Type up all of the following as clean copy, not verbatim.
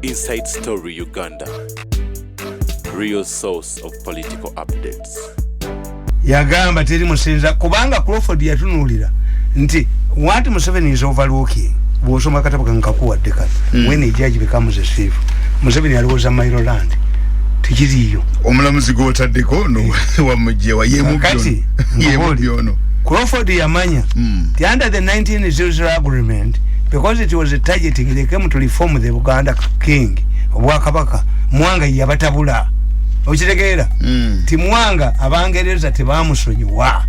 Inside Story Uganda, real source of political updates. Yagamba teri musinza kubanga Crawford yatunulira nti what Museveni is overlooking bwosoma kataba nkakuwadde kati when a judge becomes a chief Museveni alowooza Mailo land tikiriyo omulamuzi gw'otaddeko no wamugyewa yemubyono Crawford yamanya under the 1900 agreement because it was targeting they came to reform the Uganda king obwakabaka Mwanga yabatabula okitegeera ti Mwanga abangereza tebamusonyiwa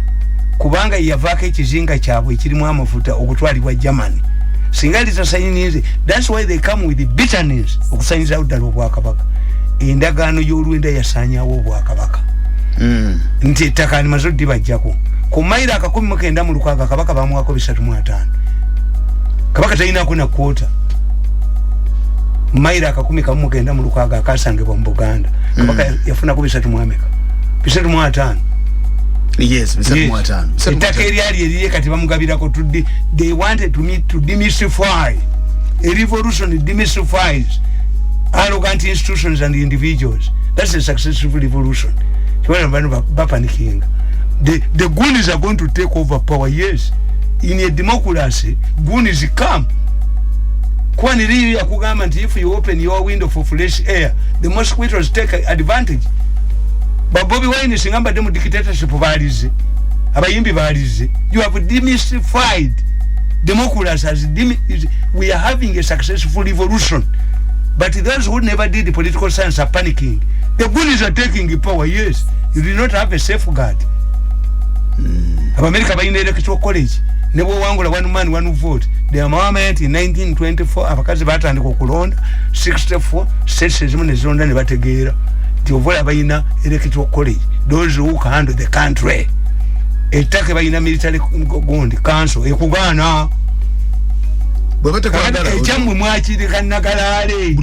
kubanga yavaako ekizinga kyabwe ekirimu amafuta okutwalibwa Germany singa litasanyinize that's why they come with the bitterness okusanyiriza ddala obwakabaka endagaano y'olwenda yasaanyaawo obwakabaka nti ettaka limaze oddibajjako ku mayiro 19 mu lukaaga kabaka bamuwako 35 kabaka talinaako na kwota mayiro 19 mu lukaaga akasangibwa mu Buganda kabaka yafunako 35 yes 35 ettaka eryali eriri kati bamugabirako they wanted to demystify a revolution demystifies arrogant institutions and individuals. That's a successful revolution. The goonies are going to take over power, yes. In a democracy, goonies come. If you open your window for fresh air, the mosquitoes take advantage. But Bobby Wine is saying, "But dictatorship valize, abayimbi valize." You have demystified democracy. We are having a successful revolution. But those who never did the political science are panicking. The goonies are taking power, yes. You do not have a safeguard. America by electoral college. Never one man, one vote. The amendment in 1924, Abakazi Bata and Kokulonda, 64, states is on the zone and Bategera. The Ovola electoral college. Those who can handle the country. A take by military council, a Kugana. Jamu mwachi de kanagalale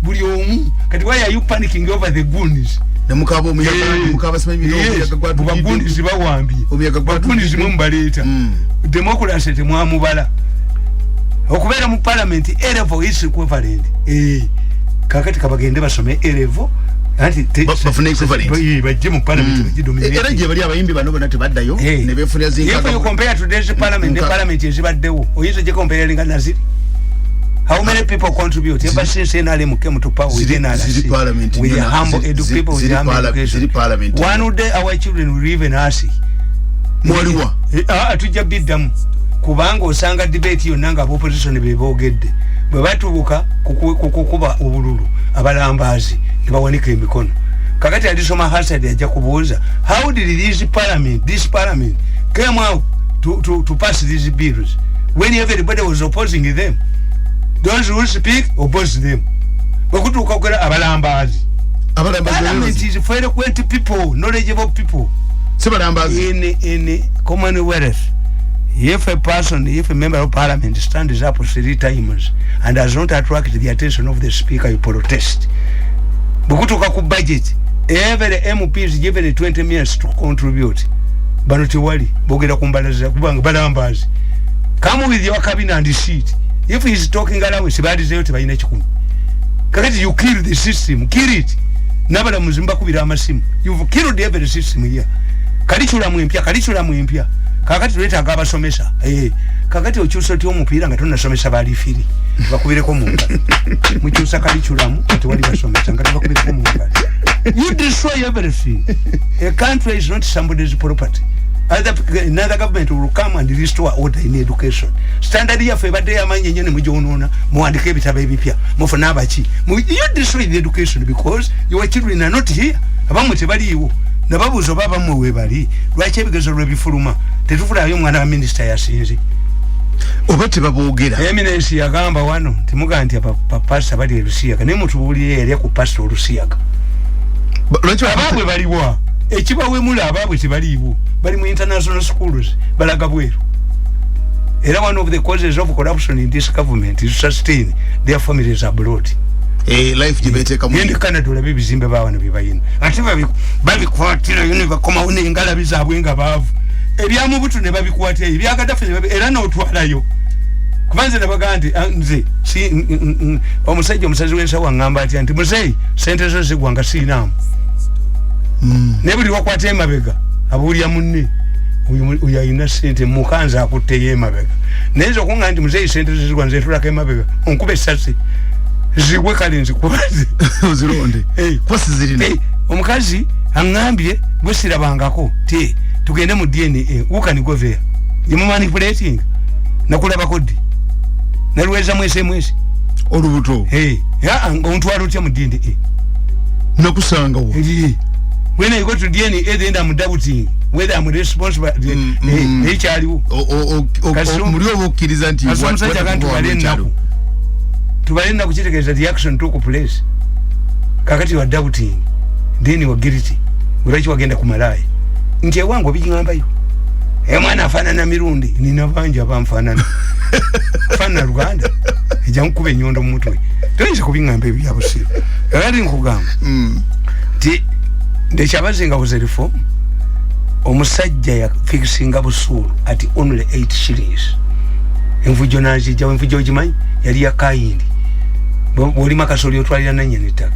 buli omu kati why are you panicking over the goonies namukabo mukaba sema goonies bawambye goonies mumbaleta democracy temwamubala okubera mu parliament level is equivalent kakati kabagende basome level anti bafune equivalent bajje mu parliament bajidominate era je bali abayimbi bano bana tebaddayo ne befunya zinga if you compare today's parliament the parliament ezibaddewo oyizo je compare linga naziri. How many people contribute? Ever since NRM came to power within parliament, with the humble people with humble education. One day our children will live in Asi. Mwaliwa. Atuja biddamu. Kubanga osanga debate yonnanga opposition bebogedde. Bwe batubuka kukuba obululu abalambazi ne bawanika emikono. Kakati alisoma Hasad ajja kubuuza, how did this parliament came out to pass these bills when everybody was opposing them? Those who speak oppose them. Bakutuka okera abalambazi. Parliament is for eloquent people, knowledgeable people. In Commonwealth, if a member of parliament stands up 3 times and does not attract the attention of the speaker, you protest. Bakutuka ku budget, every MP is given 20 minutes to contribute. Banuti wali bogera kumbalaza kubanga balambazi. Come with your cabinet and seat. If he is talking around with Sibadi Zeyote by Nechukun, Kakati, you kill the system, kill it. Nabala Muzimbaku Viramasim. You've killed every system here. Karichula Muimpia. Kakati Reta Gaba Somesa. Kakati Uchuso Mupira and Tuna Somesa Badi Fili. Bakubire Komunga. Muchusa Karichulamu, Tuwali Somesa, and Katabaku. You destroy everything. A country is not somebody's property. Another government will come and restore order in education. Standard here for day amanye nyene mujonona muandike bitabe bipya mufuna abachi. You destroy the education because your children are not here. Abamwe tebaliwo. Nababuzo baba mwe bali. Lwache bigezo lwebifuluma. Tetufula yo mwana wa minister yasinze. Obate babogera. Eminence yagamba wano timuganti pastor bali Rusiyaga. Ne mutubuli yali ku pastor Rusiyaga. Lwache abamwe baliwa. Ekibawe mula ababwe tebaliwo. Bali mu international schools balaga bweru. Era one of the causes of corruption in this government is to sustain their families abroad. Life jibete kamu. Yendi Canada la bizimbe bawa na bibayina. Ati babikwatira yoni bakoma une ingala bizabwe nga bavu. Ebyamu butu ne babikwatira ebyakadafe era no twalayo. kubanze nabagandi nze si omusajja omusazi w'ensawo ngamba ati anti muzeyi sente zo zigwanga sinamu ne buli wakwata emabega abulya munne uyu ayina sente mukanza akutte yemabega nezo kunga nti muzeyi sente zo zigwanga zetulako emabega onkube essasi zigwe kale nzikwaze ozironde kwasi zirina omukazi angambye gwe sirabangako te tugende mu DNA ukani go there you manipulating nakulaba kodi naluweza mwese olubuto ya ontwalo tya mu DNA nakusanga wo when I go to DNA then I'm doubting whether I'm responsible HRU mulio bokiriza nti wamusajja kantu tubalenda kukitegeza reaction to ku place kakati wa doubting then wa guilty urachi wagenda kumalaye nje wangu bijingambayo mwana afanana Mirundi nina banja bamfanana fana Uganda ejankube nyondo mutwe toyinza kubingambe byabusiro ali nkugamba ti ndechabazinga buze reform omusajja ya fixinga busuru at only 8 shillings envujo naji jawe envujo jimanyi yali ya kaindi boli makasoli otwalira nanye nitaka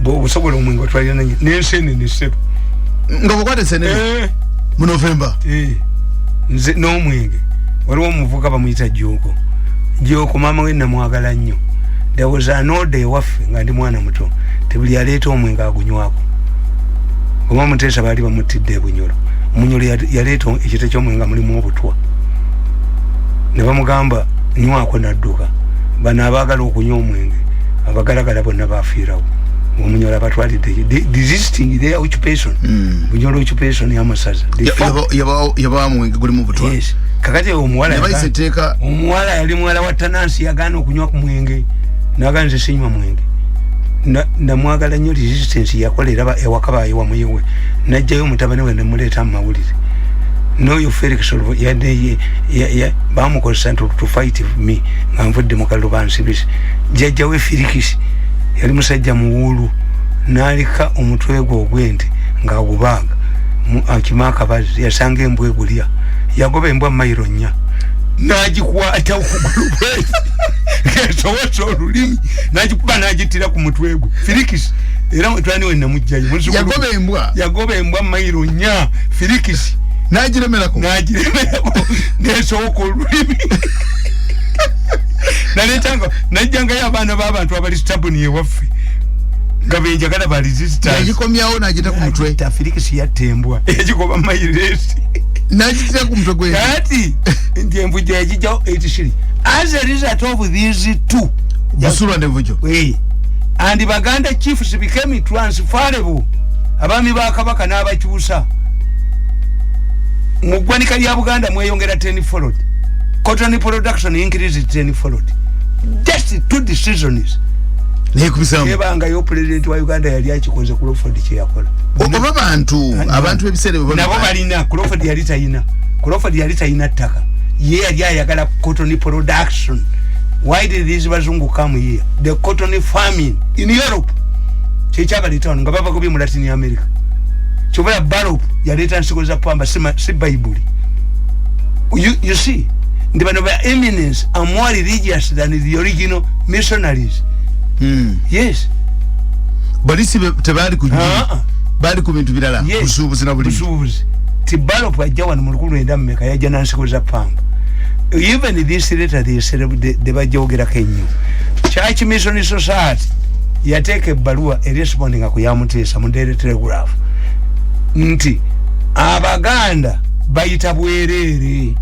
busobola omwengo otwalira nanye nensene nesepo ngabokwate sene mu November nze no mwenge waliwo omuvuka bamuyita Joko mama we namwagala nnyo there was an order waffe nga ndi mwana muto tebuli yaleeta omwenge agunywako Goma mutesa bali bamutidde bunyolo munyolo yaleeta ekite ky'omwenga mulimu obutwa ne bamugamba nywako nadduka bana abagala okunywa omwenge abagalagala bonna bafiirawo omunyolo abatwalidde desisting their occupation bunyolo occupation y'amasaza yaba mwenge guli mu butwa yes kakati omuwala yali muwala wa tanansi yagaana okunywa ku mwenge naganze sinywa mwenge namwagala nnyo resistance yakolera ewakabaye wamuyewe najjayo mutabani we nemuleeta mumawulire noyo Felix bamukozesa to fight me nga nvudde mu kalulu bansibisi jjajja we Felix yali musajja muwulu n'alika omutwe gwe ogw'ente ng'agubaaga akimaka bazi yasanga embwa egulya yagoba embwa mayiro 4 nagikwata okugulu bwe kesowesa olulimi nagikuba nagitira ku mutwe gwe Felix era mutwani we namujjayo yagoba embwa mayiro 4 Felix nagiremerako nesowoka olulimi naletanga najjanga y'abaana b'abantu abali stabuni ewaffe nga benjagala ba resistance nagikomyawo nagita ku mutwe Felix yattembwa yagigoba mayiresi najitira ku mutwe gwe kati ndi envujo yagijjawo 8 shilling as a result of these two busula nevujo and Baganda chiefs became transferable abami ba kabaka n'abakyusa mu ggwanika lya Buganda mweyongera 10 followed cotton production increased 10 followed just 2 decisions nekubisamu ebanga yo president wa Uganda yali akikoze ku Crawford kye yakola abantu ebisere nabo balina Crawford yali tayina ttaka ye yali ayagala cotton production. Why did these bazungu come here? The cotton farming in Europe kyekyabaleta nga baba kubi mu Latin America kyobala Barop yaleta nsiko za pamba si Bible. You see the bano ba eminence are more religious than the original missionaries. Yes, balisi tebali kujja bali ku bintu birala kusubuzi na buli kusubuzi tibalo kwa jawan mu 19 yajja nansiko za pamba. Even this letter they said they bajogera Kenya Church Mission Society yateke balua responding akuyamutesa mu Daily Telegraph nti Abaganda bayita bwerere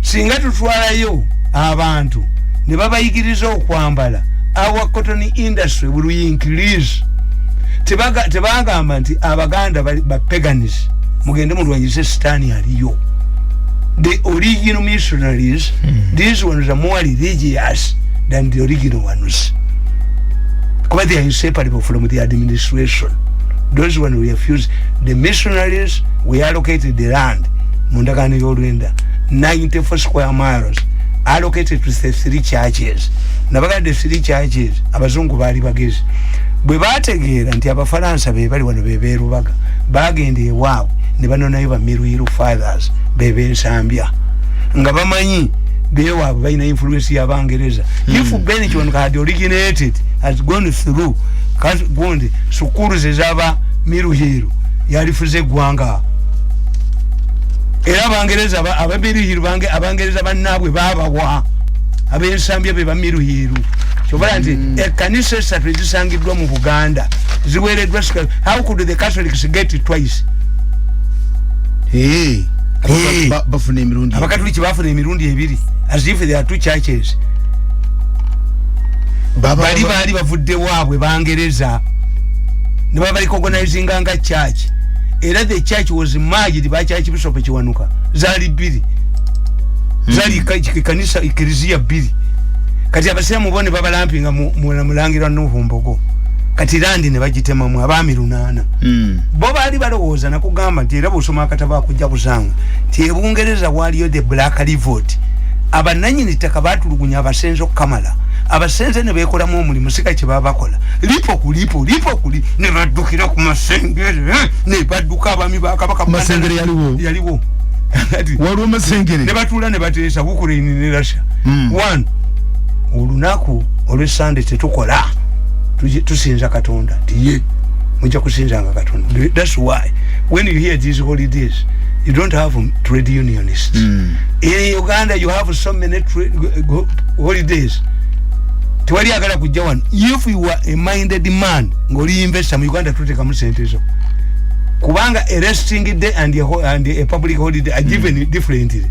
singa tutwalayo abantu ne babayigiriza okwambala our cotton industry will increase. Tebagamba nti Abaganda ba paganism mugende mu lwanyise sitani aliyo. The original missionaries, these ones are more religious than the original ones. Because they are inseparable from the administration. Those ones we refuse. The missionaries, we allocated the land, Mudangayo Yorenda, 94 square miles, allocated to the 3 churches. Nabaga the 3 churches, abazungu bali bagezi. Bwe bategeera nti Abafaransa be bali wano bebeerubaga bagende waawo ne banonayo bamiruiru fathers bebe nsambya nga bamanyi bewa baina influence ya Bangereza. If Ben Kiwanuka had originated, has gone through gundi sukuru zezaba Miruhiru yalifuze gwanga. Era Bangereza abamiruhiru bange Abangereza bannabwe babawa abensambye be bamiruhiru. Chobola nti ekanisa esatu ezisangibwa mu Buganda ziwereddwa. How could the Catholics get it twice? Bafuna emirundi abakatoliki bafuna emirundi ebiri as if there are two churches. Bali bavudde waabwe Bangereza ne baba recognizing nga church. Era the church was merged by Church Bishop Kiwanuka. Zali biri zali kanisa ikrizia biri. Kati abasema mubone baba lampinga mulangira n'ovumbogo. Kati landi ne bagitema mu abami lunana. Bo bali balowooza nakugamba nti era busoma akataba kujja kusanga nti Ebungereza waliyo the black revolt. Abananyini ttaka batulugunya abasenze okukamala. Abasenze ne beekolamu omulimu sika kye baba bakola. Lipo kuli ne baddukira ku masengere ne badduka abami ba Kabaka. Masengere yaliwo. Waliwo masengere. Ne batuula ne bateesa Ukraine ne Russia. One olunaku olw'Sunday tetukola. Tusinza Katonda tiye mujja kusinzanga Katonda. That's why when you hear these holidays you don't have trade unionists. In Uganda you have so many holidays. Tiwali agala kujja wano. If you were a minded man ngoli investor mu Uganda tuteka mu sentezo kubanga a resting day and a public holiday are given differently.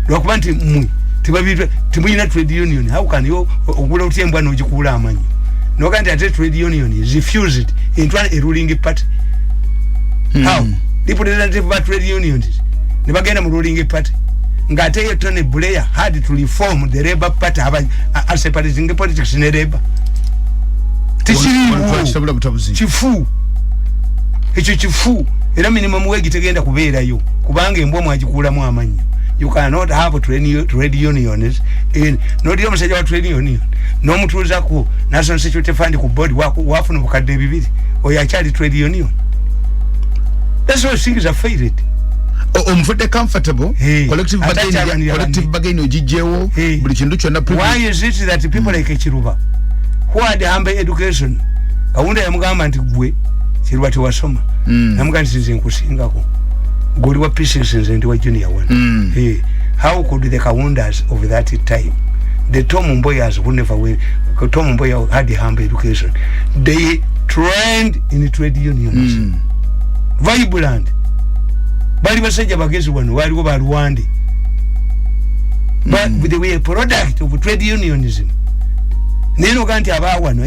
Lwakuba nti tibabitwe timuyina trade union. How can you ogula otyembwa n'ogikula amanyi? No can't trade union is refused into a ruling party. How? Representative of trade unions. Never get a ruling party. Ngate Tony Blair had to reform the Labour Party as separating the politics in the Labour. Chifu. Chifu. Era minimum wage tegenda kubeera yo. Kubanga embwa mwagikula mu amanyi. You cannot have trade unions in not the message of trade union. No mutuza ku National Security Fund ku board wafuna bukadde bibiri oyachali trade union. That's why things are faded. Omufute comfortable collective bargaining ojijewo buli kintu kyonna. Why is it that people like Chiruba who had humble education kawunda yamugamba nti gwe Chiruba tiwasoma namugamba nti nkusingako goli wa pieces nze wa junior one. How could the Kawundas of that time, the Tom Mboyas who never went, Tom Mboya had the humble education, they trained in trade unions. Vibrant. Bali basajja bagezi wano waliwo balwandi. But they were a product of trade unionism. Neno kanti abawano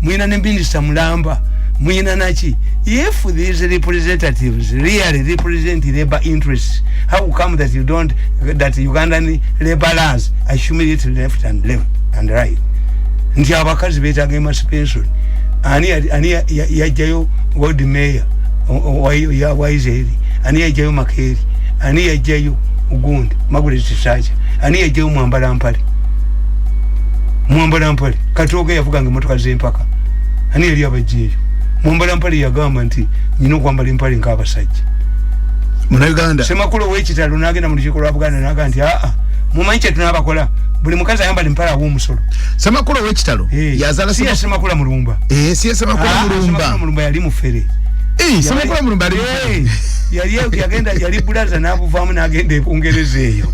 mwina ne Minister Mulamba mwina nachi. If these representatives really represent labor interests, how come that you don't, that Ugandan laborers assimilate left and right? Nti abakazi betaga emancipation. Ani yajayo God mayor ya waizeri. Ani yajayo Makeri. Ani yajayo Ugundi Margaret Sacha. Ani yajayo Mwambala Mpale. Katoga yavuga motoka z'empaka. Ani yali abajeyo. Mwambala Mpale yagamba nti nyino kwambala empale nk'abasajja. Muna Uganda. Semakulu w'ekitalo n'agenda mu lukiiko lwa Buganda n'agamba nti mumanyi kye tunaabakola buli mukazi ayambala empale aw'omusolo. Semakulu w'ekitalo yazala Semakula Mulumba. Si Semakula Mulumba. Semakula Mulumba yali mufere. Semakula Mulumba yali mufere. Yali bulaza n'abuvaamu n'agenda Ebungereza eyo.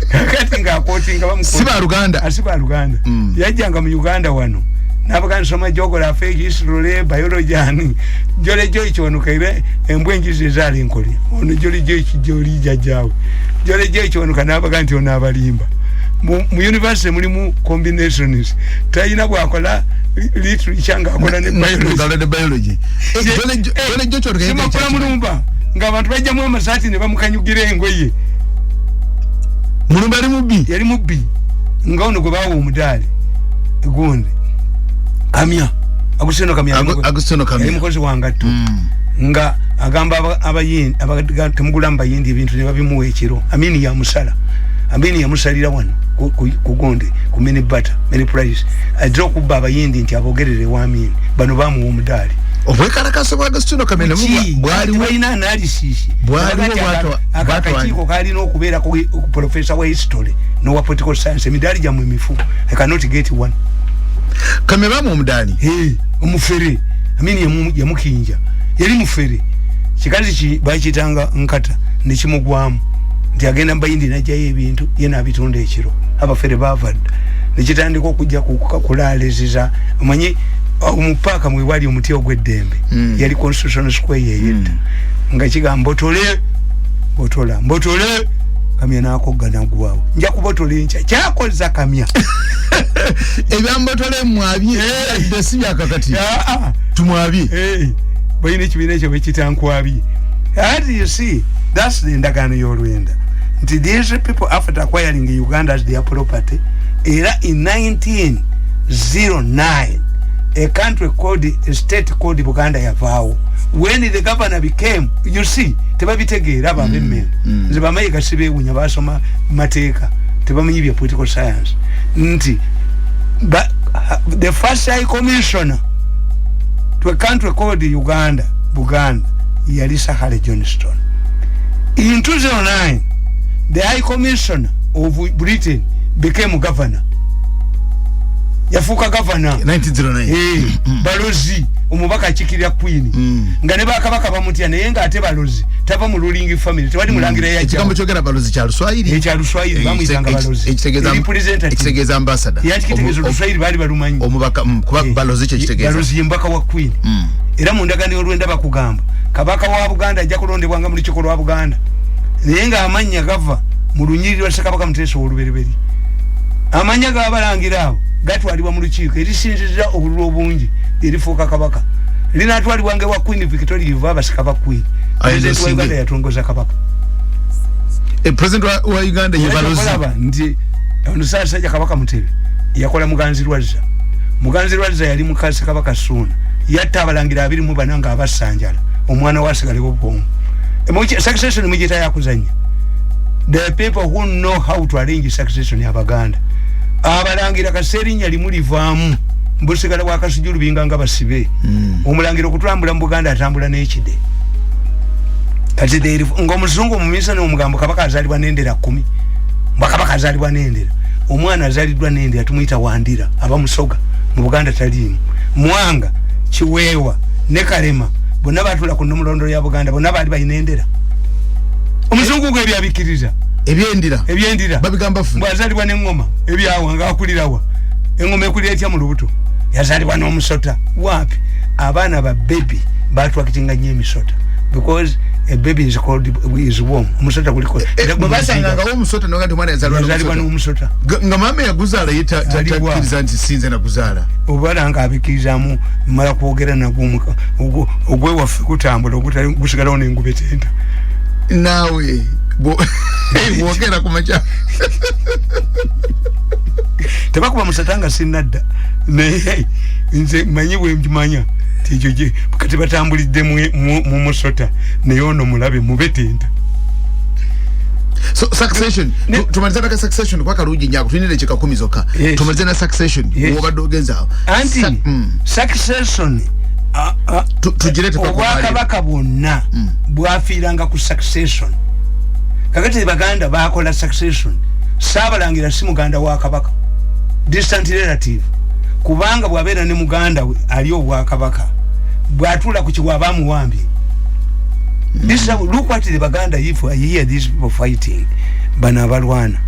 Kati ng'akootinga bamukootinga. Siba Luganda. Yajjanga mu Uganda wano. Nabaga nsoma geography, history, biology ani. Jole joy Kiwanuka embwe engizi ezali enkole. Ono jole joy jajjawe. Jole joy Kiwanuka nabaga nti ono abalimba. Mu university mulimu combinations. Tayina bwakola literature ng'akola ne biology. Jole joy Kiwanuka Semakula Mulumba ng'abantu bajjamu amasaati ne bamukanyugira engoye. Mulumba yali mubbi. Nga ono gwe bawa omudaali. Gundi. Agustino Kamya. Mukozi wangattu. Nga agamba abayindi temugulamba yindi ebintu ne babimuwa ekiro. Amini ya musalira wano ku Gonde ku mini butter, mini price. Ajja okubba abayindi nti abogerere wa Amini. Bano bamuwa omudaali. obwekalakasa bwa Agostino Kamene bwali waina analysis akakachiko kali no kubeera ku professor wa history no wa political science midali ja mu mifu I cannot get one Kamera mu mudali umufere ya mukinja yali mufere kikazi ki bakitanga nkata ne kimugwamu ndi agenda mbayindi najja ebintu yena abitonda ekiro abafere bavadda nikitandika okujja kulalezeza omanyi umupaka mwe wali omuti ogw'eddembe yali constitutional square yeyetta nga kigamba mbotole kamya nakogga nagwawo nja kubotola encha kyakoza kamya ebyambotole mwabye desi byakakati tumwabye bayine kibine kye bekitankwabye. As you see, that's the ndagano y'olwenda nti these people after acquiring Uganda as their property era in 1909 a country called a state called Uganda yavaawo. When the governor became, you see, tebabitegeera babemme zibamayiga sibewunya basoma mateeka tebamanyi bya political science nti but the first high commissioner to a country called Uganda yali Sahara Johnston. In 2009 the high commissioner of Britain became governor. Yafuka governor 1909 balozi omubaka chikirya queen nga ne bakabaka bamutya naye nga ate balozi tava mu ruling family tebali mulangira ya kigambo kyogera balozi kya Luswahili bamuyitanga balozi ekitegeeza ambassador yakitegeeza Luswahili bali balumanyi omubaka kuba balozi kye kitegeeza balozi mbaka wa queen era mu ndagano y'olwenda bakugamba kabaka wa Buganda ajja kulondebwanga mu lukiiko lwa Buganda naye nga amanya gava mu lunyiriri lwa Ssekabaka Muteesa oluberiberi amanya gabalangira abo gatwalibwa mu lukiiko erisinziza obululu obungi erifuuka kabaka linatwalibwange wa Queen Victoria iva abasika ba Queen president wa Uganda yatongoza kabaka president wa Uganda yebalozi ndi ono sasa kabaka Mutebi yakola Muganzi Lwaza yali mukase kabaka Ssuuna yatta abalangira 24 nga abasanjala omwana wasigale obwongo succession mujita yakuzanya the people who know how to arrange succession ya Baganda abalangira kaserinya limulivaamu mbusigala wakasujulu binganga basibe omulangira okutambula mu Buganda atambula n'ekide kati deri ngomuzungu mumisa n'omugambo kabaka azalibwa n'endera 10 mbakabaka azalibwa n'endera omwana azalidwa n'endera tumuyita Wandira abamusoga mu Buganda talimu Mwanga Kiweewa ne Kalema bonna batula ku nnomulondo ya Buganda bonna bali bayinendera omuzungu gwe byabikiriza ebyendira babigamba fu mbazalibwa n'engoma ebyawo nga akulirawa engoma ekulira etya mu lubuto yazalibwa n'omusota wapi abaana ba baby batwakitinga nnyo emisota because a baby is called is warm omusota kuliko babasanga nga omusota n'ogandi omwana yazalibwa n'omusota nga mama yaguzaala takiriza nti sinze naguzaala obala nga abikirizamu mala kwogera nagwo ogwewaffe kutambula gusigalawo n'enguba etenda nawe wogera kumacha tebakuba musatanga sinadda naye nze manyi bwe mjumanya tijoje kati batambulidde mu musota naye ono mulabe mubetenda so succession tumaliza na succession kwa karuji nyako tunile cheka 10 zoka tumaliza na succession wobadde ogenza anti succession tujirete kwa Obwakabaka bwonna bwafiiranga ku succession kakati Baganda bakola succession Saabalangira si muganda wa kabaka distant relative kubanga bwabeera ne muganda we ali obwakabaka bwatula ku kiwa bamuwambye this look what the Baganda if I hear these people fighting bana balwana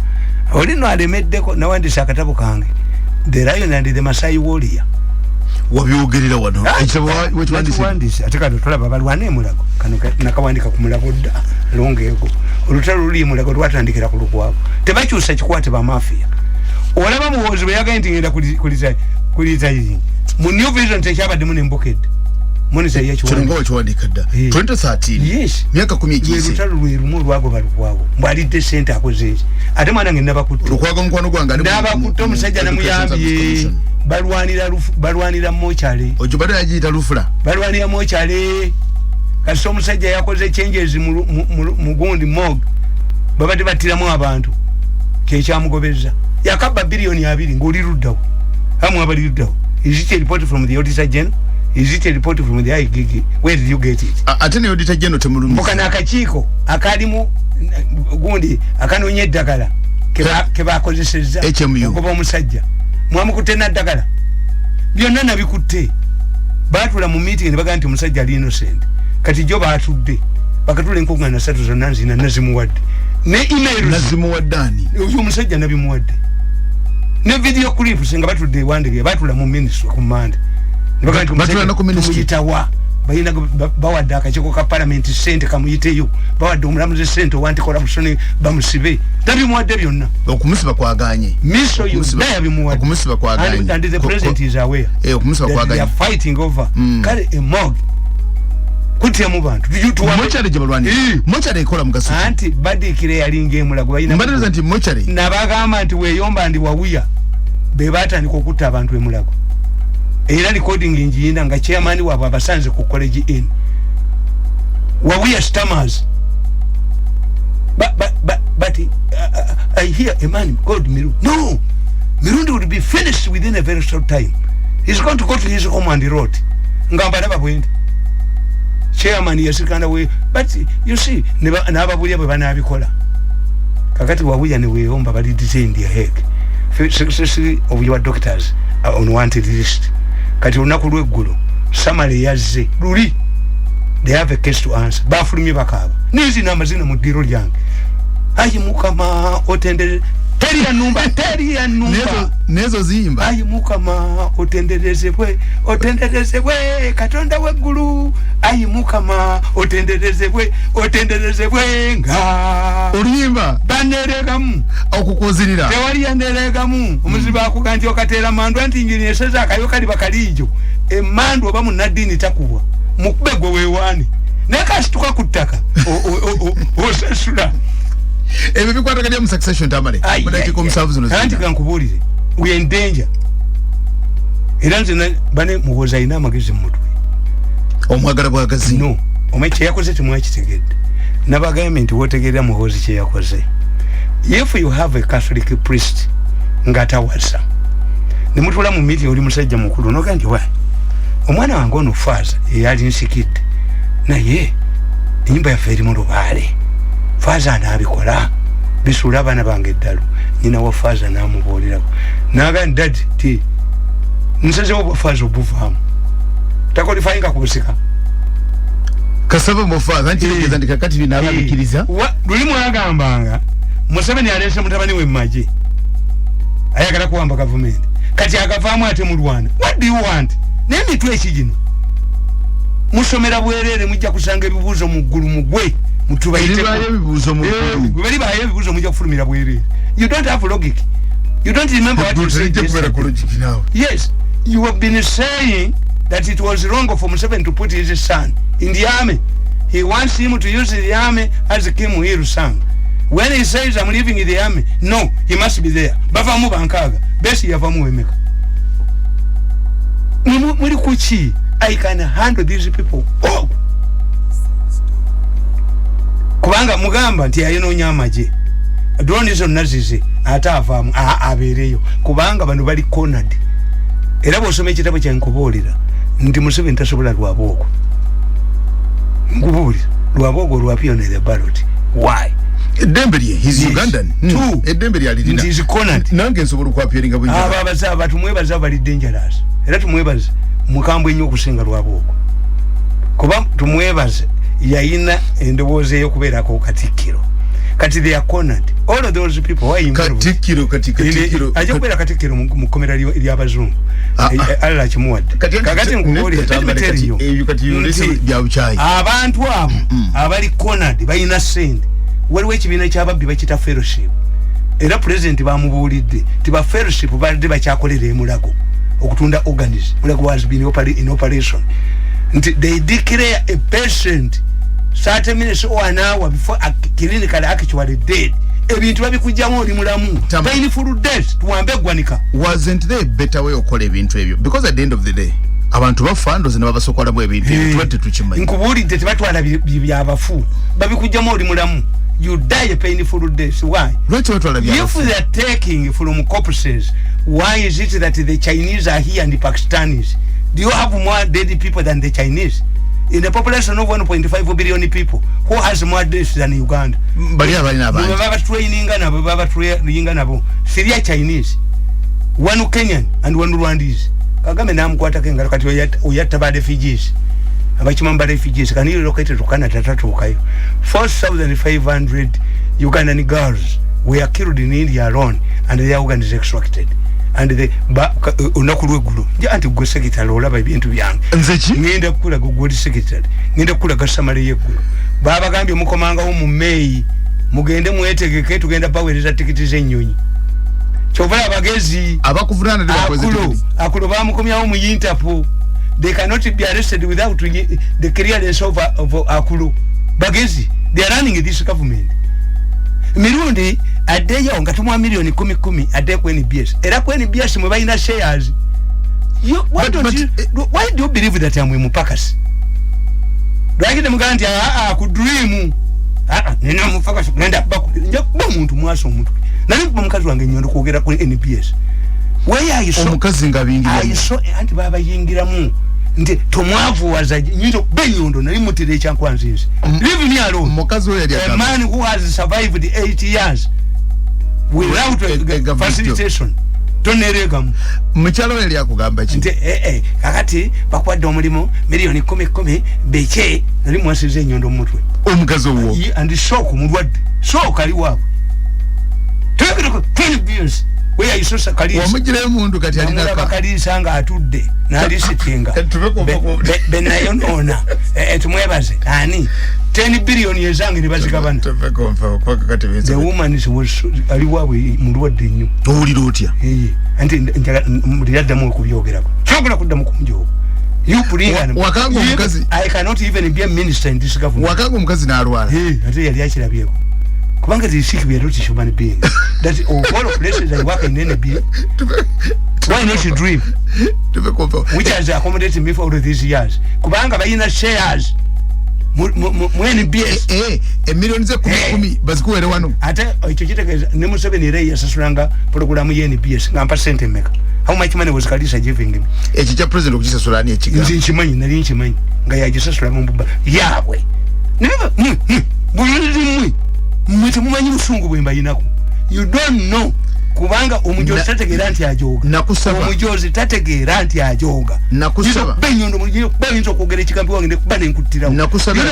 olino alemeddeko nawandisa akatabo kange the Lion and the Masai Warrior wabyogerera wano wandisa atekado tulaba balwane mulago kano nakawandika ku mulago dda longego olutalo luli mulago lwatandikira ku lukwabo tebakyusa kikwate ba mafia olaba muwozi bwe yagenda ngenda kulita yingi mu new vision tekyabadde mune mbokede monisa yekiwango kiwandika dda 2013 yes myaka 10 ekiyise olutalo lwerumu lwago balukwago mbwalidde sente akoze eki ate mwana ngenda bakutto lukwago mukwano gwange ndabakutto omusajja namuyambye balwanira mochale ojubade yajita lufula balwanira mochale kasi omusajja yakoze changes mu gundi mog babade batiramu abantu kyamugobeza yakabba bilioni 2 ngoli ruddawo hamwe abali ruddawo is it a report from the auditor general Is it a report from the IGG? Where did you get it? Atene Auditor General Temurumbi. Mukana akachiko akalimu gundi akanonye eddagala keba akozesezza HMU okuba omusajja mwamukutena eddagala byonna nabikutte baatula mu meeting ne bagamba nti omusajja ali innocent kati jo baatudde bakatula enkungana 3 zonna nzina nazimuwadde ne email nazimuwaddani uyo omusajja nabimuwadde ne video clips nga batudde wandege batula mu ministry ku Mande ne bagamba nti batula ku ministry tuyitawa bayina bawadde akachiko ka parliament sente kamuyiteyo bawadde omulamuzi sente wanti corruption bamusibe tabimuwadde byonna okumusiba kwaganye miso you daya bimuwadde okumusiba kwaganye and the president is aware okumusiba kwaganye they are fighting over kale a mog kutya mu bantu mochare jabalwani mochare ikola mugaso anti badikire yalinge mulago bayina mbadde nti mochare nabagamba nti weyomba ndi wawuya bebata niko kutta abantu emulago era recording injinda nga chairman wabo abasanze ku college in wawuya stammers but I hear a man called Mirundi. No, Mirundi would be finished within a very short time. He's going to go to his home and he wrote ngamba nababwenda chairman yasikana we but you see nababulya bwe banabikola kakati wawuya ne weyomba bali detained ya hek 60 of your doctors are on wanted list kati unaku lweggulu summary yazze luli they have a case to answer bafulumye bakaba nizi namazina mu diro lyange ayi mukama otendere teria numba nezo zimba ayi mukama otenderezebwe katonda weggulu ayi mukama otenderezebwe nga oluyimba baneregamu okukozirira tewali yaneregamu omuziba akuganti okatera mandu anti njini eseza akayo kali bakalijo emandu oba munadini takubwa mukube gwe wewani nekasituka kuttaka osesula ebe bikwata kali mu succession Tamale mudaki ko musavu zino anti kankubulire we are in danger era nze bane muhoza ina magezi mutwe omwagala bwagazi no omeche yakoze timwakitegedde nabagament wotegerera muhozi kye yakoze if you have a Catholic priest ngata wasa nimutula mu meeting oli musajja mukulu nogandi wa omwana wange ono faza yali nsikidde naye enyumba ya feri mu lubale faza anabikola bisula abana bange eddalo nyina wa faza namubuulirako nagandi dadi ti nsazewo bwa faza obuvaamu takolifayinga kubusika kasaba mofaza nchigeza ndikakati binabikiriza luli mwagambanga Museveni alese mutabani we maje ayagala kuwamba government kati agavaamu ate mu Rwanda what do you want nemitwe ekigino musomera bwerere mujja kusanga ebibuuzo mu ggulu mugwe mutubayite ebibuuzo mu ggulu bali baye ebibuuzo mujja kufulumira bwerere you don't have logic you don't remember what you said yes you have been saying that it was wrong for Museveni to put his son in the army. He wants him to use the army as Kim Il-sung. When he says I'm leaving the army, no, he must be there. Bafamu bankaga, besi yafamu emeka. Muri kuchi, I can handle these people. Oh. Kubanga mugamba nti ayino nyamaje. Drone zo nazize ata afamu abereyo. Kubanga bano bali cornered. Era bosome kitabo kya nkubolira. Ndi Museveni tasobola lwaboko. Ngubuli lwabogo lwapionera the ballot. Why? Dembele he's yes. Ugandan. Dembele alidina. He's cornered. Nange nsobola kwapioringa bunja. Ababaza batumwebaza bali dangerous. Era tumwebaza mukambwe nnyo kusinga lwabogo. Kuba tumwebaza yayina endowooza y'okubeerako katikiro. Kati they are cornered. All of those people why katikiro ajokubera katikiro mu komera ly'abazungu. Alla kimuwadde. Kakati nkubulira tamatériyo. Kati yolese byabuchayi. Abantu abo abali cornered bayina sente. Waliwo ekibiina ky'ababbi bakita fellowship. Era president bamubuulidde tiba fellowship balidde bakyakolera emulago okutunda organs. Mulago has been in operation. They declare a patient 30 minutes or an hour before a clinical actually dead. Ebintu babikujjamu oli mulamu. Painful death tuwambe gwanika. Wasn't there a better way okola ebintu ebyo? Because at the end of the day abantu bafando zina babasokola mu ebintu tuwete tukimanyi. Nkubulidde tebatwala byabafu. Babikujjamu oli mulamu. You die a painful death. Why? If they are taking from corpses, why is it that the Chinese are here and the Pakistanis Do you have more dead people than the Chinese? In a population of 1.5 billion people, who has more deaths than Uganda? Baba training and Syria Chinese, one Kenyan and one Rwandese. Kagame namkwata kenga kati oyataba refugees. Abachimamba refugees can you locate to Canada tatukayo. 4,500 Ugandan girls were killed in India alone and their organs extracted. And the unakulwe gulu anti go secretary olaba ebintu byange ngenda kula go goli secretary ngenda kula gasamale yegulu baba gambye mukomanga wo mu May mugende mwetegeke tugenda bawereza tikiti z'ennyonyi chovala bagezi abakuvurana ndibakweze akulo bamukomyawo mu Interpol. They cannot be arrested without the clearance of akulu bagezi. They are running this government. Mirundi adeya ongatumwa milioni 10 ade ku NBS era ku NBS mwe bayina shares. Why do you believe that I'm mupakas? Dwagide muganti ku dream nina mupakas ngenda ba muntu mwaso muntu nali mukazi wange nyondo kwogera ku NBS. Why are you so omukazi ngabingira I so anti baba yingira mu nti tomwavu wazaji nyito benyondo nali mutire kyankwanzinzi. Leave me alone. Mukazi we yali a man who has survived 8 years without facilitation. Toneregamu mchalo yali akugamba chi kakati bakwadde omulimo milioni 10 beke nali mwasize nyondo mutwe omukazi wo and shock mulwadde shock ali wabo tegeko 10 bills we are so kalisa omujire mundu kati ali naka kalisa nga atudde nali sitinga benayo nona tumwebaze ani 10 billion yezange nibazigabana the woman is ali wabwe mulwadde nnyo owulira otya anti ndiyaddamu okubyogerako kyogera kuddamu kumujooga you bring wakango omukazi I cannot even be a minister in this government wakango omukazi n'alwala ate yali akirabyeko kubanga the sick we are not human beings that all places I work in NB why not you dream which has accommodated me for all these years kubanga bayina shares NBS millions of 10 bazikuwere wano ate ekyo kitegeza ne Museveni era yasasulanga program ya NBS ngampa sente meka how much money was Kalisa giving him ekyo kya president okisasula ani ekiga nchimanyi nali nchimanyi nga yagisasula mu bubba yawe never buliri mwete mumanyi busungu bwe mbayinako you don't know kubanga omujozi tategeera nti ajoga nakusaba omujozi tategeera nti ajoga nakusaba benyondo muliyo bayinza okwogera ekigambo wange ne kubana enkutirawo nakusaba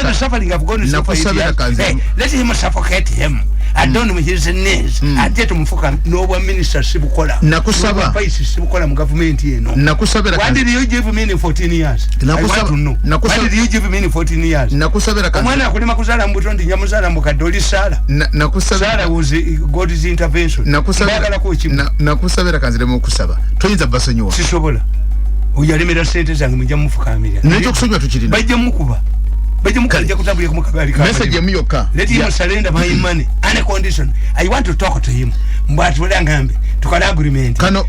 let him suffocate him I don't know his names ate tumufuka n'obwa minister sibukola nakusaba paisi sibukola mu government yeno nakusabira why did you give me in 14 years why did you give me in 14 years nakusabira kanzi omwana akulima kuzala mbuto ndi nyamuzala mukadoli sala nakusabira sala was God's intervention nakusabira kanzi lemo kusaba toyinza basonyiwa sisobola uyalimira sente zange mujja mufukamira n'ekyo kusonyiwa tukirina bajja mukuba bajja mukajja kutabulya ku mukabali ka message yamuyoka let him surrender my money on a condition I want to talk to him but wala ngambe tukala agreement kano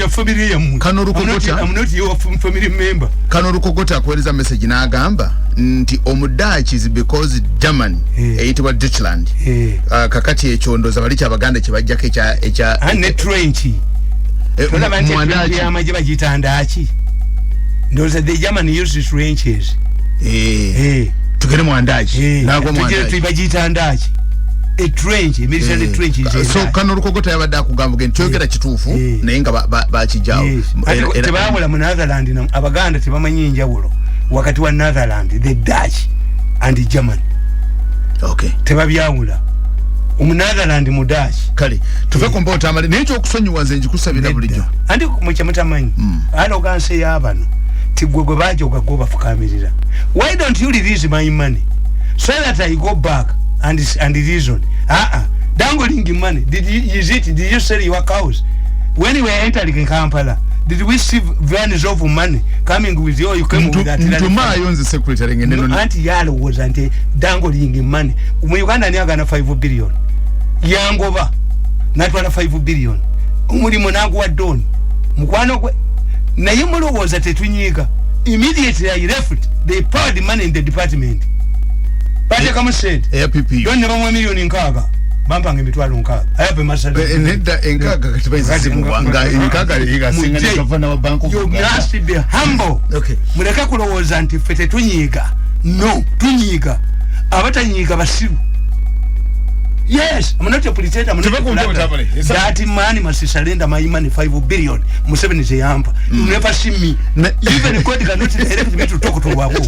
family yamu kano rukogota I'm not your family member kano rukogota akweleza message n'agamba nti omudachi is because Germany eitwa Deutschland kakati ekyondoza bali kyabaganda kyebajjako echa ane trench mwandachi amaje bagitandaki ndoza the German uses trenches tugere mwandachi nago mwandachi tubagitandaki a trench military trench so kano rukogota yabadde akugamba ntyogera kituufu naye nga bakijawo tebawula mu Netherland abaganda tebamanyi njawulo wakati wa Netherland the Dutch and German okay tebabyawula Netherland mu Dutch kale tuve kombo Tamale n'ekyo okusonyiwa nze njikusabira bulijjo andi mu kyamutamanyi ano ganse yabano tigwegwe bajoga go bafukamirira why don't you release my money so that I go back and reason dangling money did you sell your cows when you were entering Kampala did we see vans of money coming with you came with that ntuma yonze secretary ngeneno anti yalo was anti dangling money mu Uganda ni agana 5 billion yangoba natwala 5 billion umulimo nagwa don mukwano gwe naye mulowooza tetunyiga immediately I left they poured money in the department but come said APP don't never 1 million in kaga bampange mitwalo nkaga ayape masali nedda enkaga katibayizi muwanga enkaga igasinga ne gavana wa bank of Uganda. You must be humble. Okay. Muleka kulowooza nti fete tunyiga. No, tunyiga. Abatanyiga basiru. Yes, I'm not a politician. I'm not a that money must surrender my money 5 billion. Museveni is a yampa. You never see me. Even God cannot direct me to talk to Wako.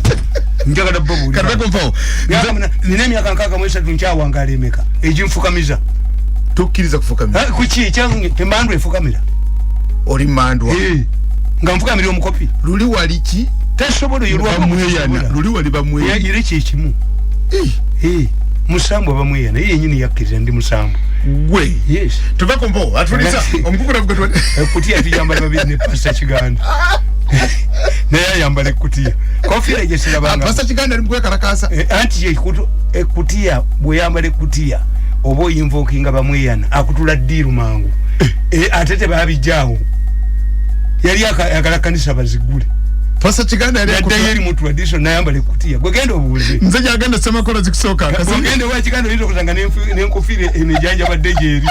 Njaga da babu. Karabeko mfao. Ninemi akankaka mwesa tuncha wangale meka. Eji mfukamiza. Tukiriza kufukamiza. Kuchi changu temandwe fukamira. Oli mandwa. Nga mfukamira omukopi. Luli waliki. Tasobodo yulwa bamweyana. Luli wali bamweyana. Ya irichi ekimu. Musambo bamweyana. Iye nyini yakiriza ndi musambo. Gwe. Yes. Tuvako mpo. Atulisa. Omukukura mkutwa. Kutia tujamba babiri ne pasta Chiganda. Naya yambale kutia. Kofira jesira banga. Pasta Chiganda ni mkwe karakasa. Anti ye kutia bwe yambale kutia. Obo invokinga bamweyana akutula diru mangu. Atete babijjawo. Yali akalakanisa bazigule. Pasa Chiganda yali yali mu tradition nayambale kutia. Gwe genda obuuze. Nze agenda sema kola zikusoka. Gwe genda wa Chiganda lito kuzanga n'enkofire emijanja badde jeri.